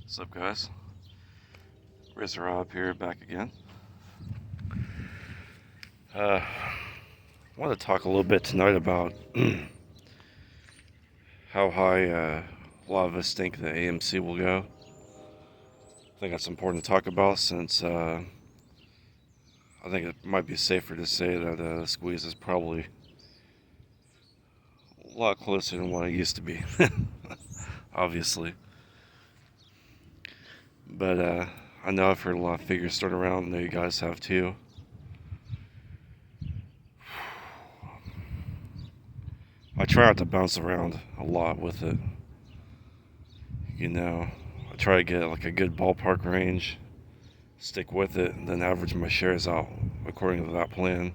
What's up, guys? RZA Rob here, back again. I want to talk a little bit tonight about how high a lot of us think the AMC will go. I think that's important to talk about since I think it might be safer to say that the squeeze is probably a lot closer than what it used to be, obviously. But I know I've heard a lot of figures thrown around. I know you guys have too. I try not to bounce around a lot with it. I try to get like a good ballpark range, stick with it, and then average my shares out according to that plan.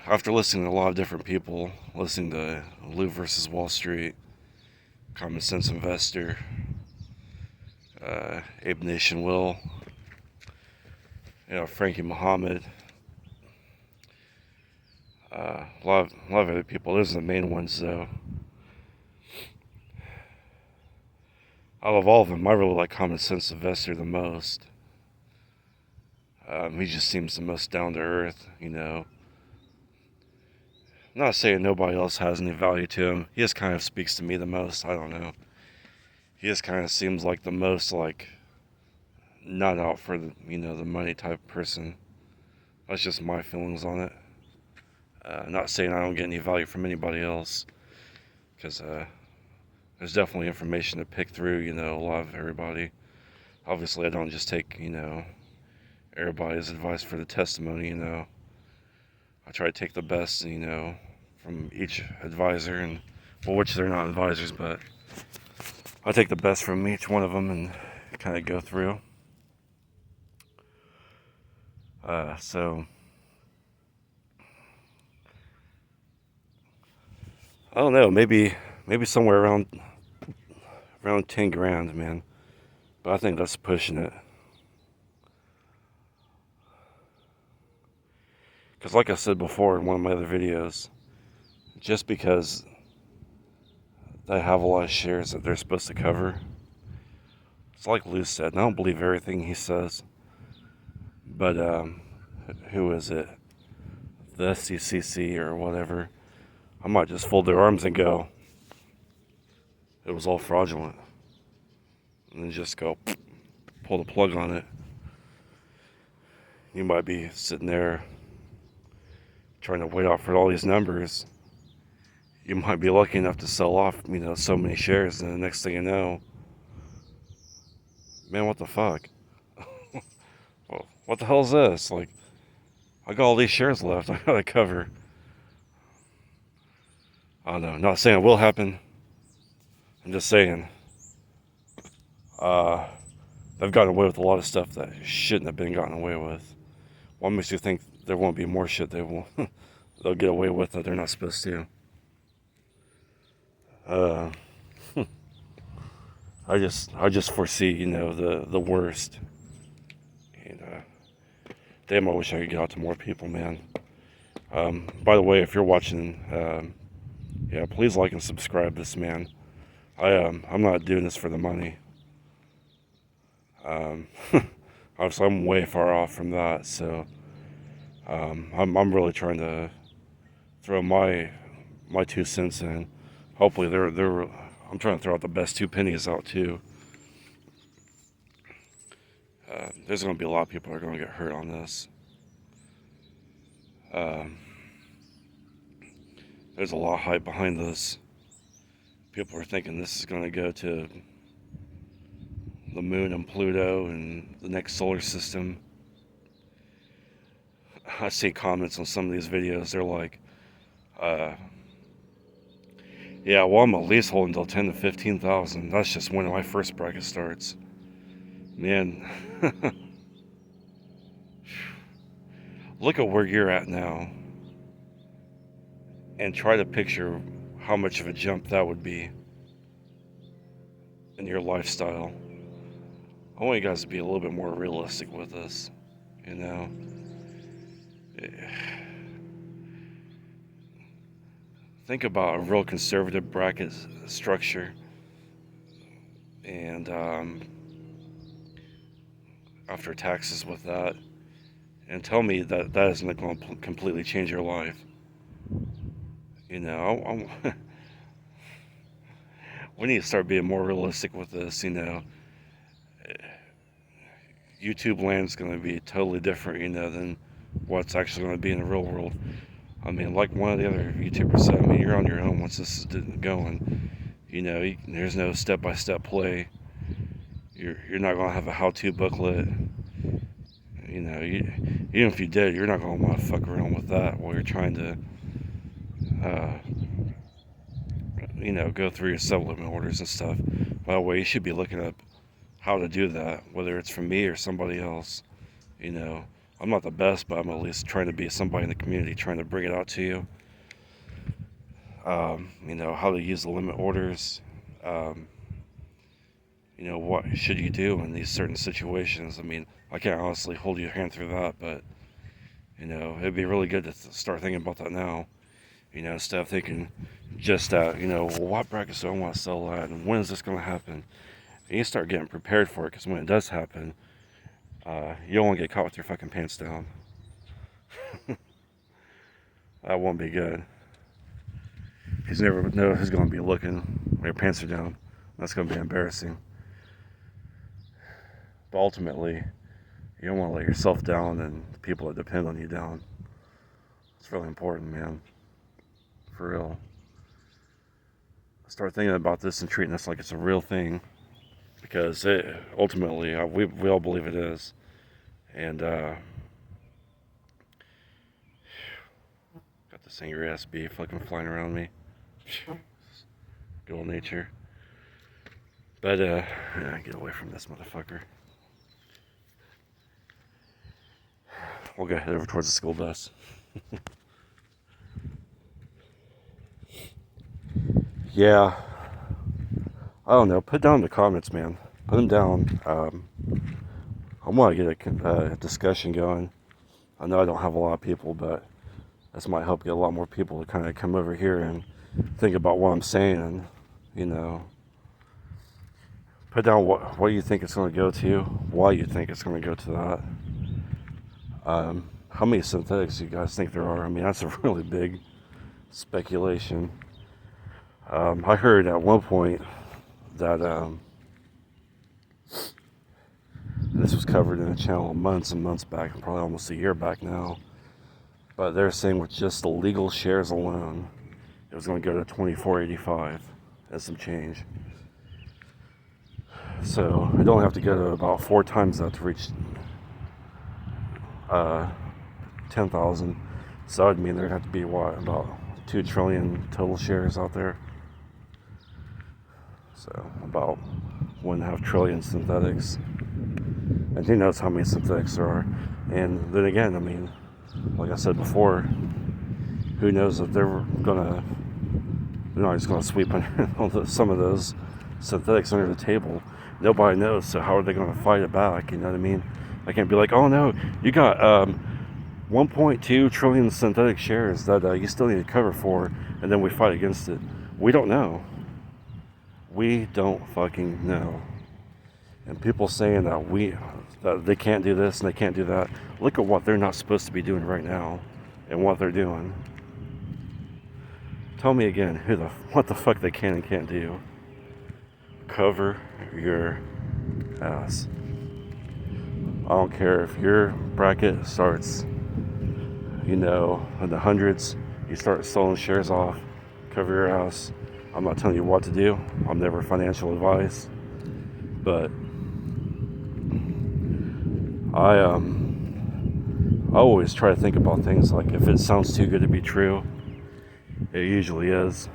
After listening to a lot of different people, listening to Lou versus Wall Street, Common Sense Investor, Abe Nation Will, Frankie Muhammad, a lot of other people. Those are the main ones, though. Out of all of them, I really like Common Sense Investor the most. He just seems the most down to earth, I'm not saying nobody else has any value to him. He just kind of speaks to me the most. I don't know. He just kind of seems like the most like not out for the money type person. That's just my feelings on it. Not saying I don't get any value from anybody else, because there's definitely information to pick through. A lot of everybody. Obviously, I don't just take everybody's advice for the testimony. I try to take the best, from each advisor, and which they're not advisors, but I take the best from each one of them and kind of go through. So I don't know, maybe somewhere around 10 grand, man. But I think that's pushing it. Because like I said before in one of my other videos, just because they have a lot of shares that they're supposed to cover, it's like Lou said, and I don't believe everything he says, but who is it? The SEC or whatever. I might just fold their arms and go, it was all fraudulent. And then just go, pull the plug on it. You might be sitting there trying to wait out for all these numbers. You might be lucky enough to sell off, so many shares, and the next thing you know, man, what the fuck? Well, what the hell is this? Like, I got all these shares left. I gotta cover. I don't know. Not saying it will happen. I'm just saying, they've gotten away with a lot of stuff that shouldn't have been gotten away with. What makes you think there won't be more shit they'll get away with that they're not supposed to? Uh, I just foresee, the worst. And damn, I wish I could get out to more people, man. By the way, if you're watching, yeah, please like and subscribe this man. I'm not doing this for the money. Obviously, I'm way far off from that, so I'm really trying to throw my 2 cents in. Hopefully, I'm trying to throw out the best 2 pennies out too. There's going to be a lot of people that are going to get hurt on this. There's a lot of hype behind this. People are thinking this is going to go to the moon and Pluto and the next solar system. I see comments on some of these videos. They're like, yeah, well, I'm at least holding until 10 to 15,000. That's just when my first bracket starts. Man, look at where you're at now and try to picture how much of a jump that would be in your lifestyle. I want you guys to be a little bit more realistic with this, you know. think about a real conservative bracket structure, and after taxes with that, and tell me that that isn't going to completely change your life. You know, we need to start being more realistic with this. You know, YouTube land's going to be totally different, you know, than what's actually going to be in the real world. I mean, like one of the other YouTubers said, I mean, you're on your own once this is going. You know, there's no step-by-step play. You're not going to have a how-to booklet. You know, even if you did, you're not going to want to fuck around with that while you're trying to, you know, go through your sub-limit orders and stuff. By the way, you should be looking up how to do that, whether it's from me or somebody else. You know, I'm not the best, but I'm at least trying to be somebody in the community, trying to bring it out to you. You know, how to use the limit orders. You know, what should you do in these certain situations? I mean, I can't honestly hold your hand through that, but, you know, it'd be really good to start thinking about that now. You know, instead of thinking just that, you know, well, what brackets do I want to sell at, and when is this going to happen? And you start getting prepared for it, because when it does happen, you don't want to get caught with your fucking pants down. That won't be good. Because you never know who's going to be looking when your pants are down. That's going to be embarrassing. But ultimately, you don't want to let yourself down and the people that depend on you down. It's really important, man. For real. Start thinking about this and treating this like it's a real thing. Because it, ultimately, we all believe it is. And, got this angry ass bee fucking flying around me. Good old nature. But, yeah, get away from this motherfucker. We'll go head over towards the school bus. Yeah. I don't know. Put down in the comments, man. Put them down. I want to get a discussion going. I know I don't have a lot of people, but this might help get a lot more people to kind of come over here and think about what I'm saying, and, you know, put down what you think it's going to go to, why you think it's going to go to that. How many synthetics do you guys think there are? I mean, that's a really big speculation. I heard at one point that this was covered in a channel months and months back, probably almost a year back now. But they're saying with just the legal shares alone, it was going to go to $24.85 and some change. So I don't have to go to about 4 times that to reach 10,000. So that would mean there'd have to be what, about 2 trillion total shares out there. So about 1.5 trillion synthetics. And who knows how many synthetics there are. And then again, I mean, like I said before, who knows if they're not just gonna sweep some of those synthetics under the table. Nobody knows, so how are they gonna fight it back? You know what I mean? I can't be like, oh no, you got 1.2 trillion synthetic shares that you still need to cover for, and then we fight against it. We don't know. We don't fucking know. And people saying that they can't do this and they can't do that. Look at what they're not supposed to be doing right now, and what they're doing. Tell me again, what the fuck they can and can't do. Cover your ass. I don't care if your bracket starts, you know, in the hundreds, you start selling shares off, cover your ass. I'm not telling you what to do. I'm never financial advice. But I always try to think about things like, if it sounds too good to be true, it usually is.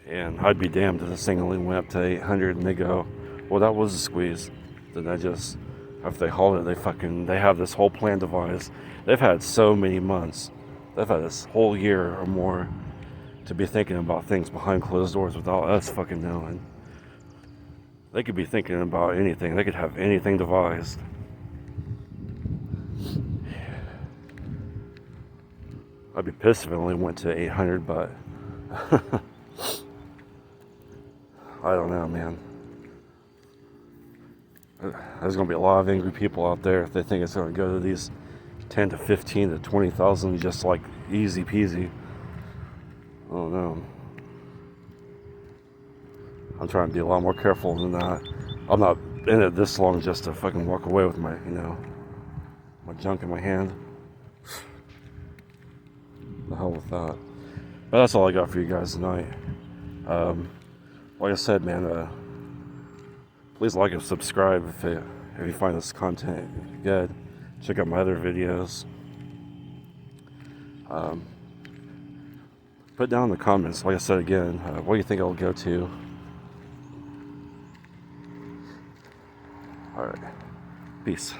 And I'd be damned if this thing only went up to 800 and they go, well, that was a squeeze. Then after they haul it, they have this whole plan devised. They've had so many months. They've had this whole year or more to be thinking about things behind closed doors without us fucking knowing. They could be thinking about anything. They could have anything devised. I'd be pissed if it only went to 800, but I don't know, man. There's gonna be a lot of angry people out there if they think it's gonna go to these 10 to 15 to 20,000 just like easy peasy. I don't know. I'm trying to be a lot more careful than that. I'm not in it this long just to fucking walk away with my, my junk in my hand. The hell with that. But that's all I got for you guys tonight. Like I said, man, please like and subscribe if you find this content good. Check out my other videos. Put down in the comments, like I said again, what do you think I'll go to? Alright. Peace.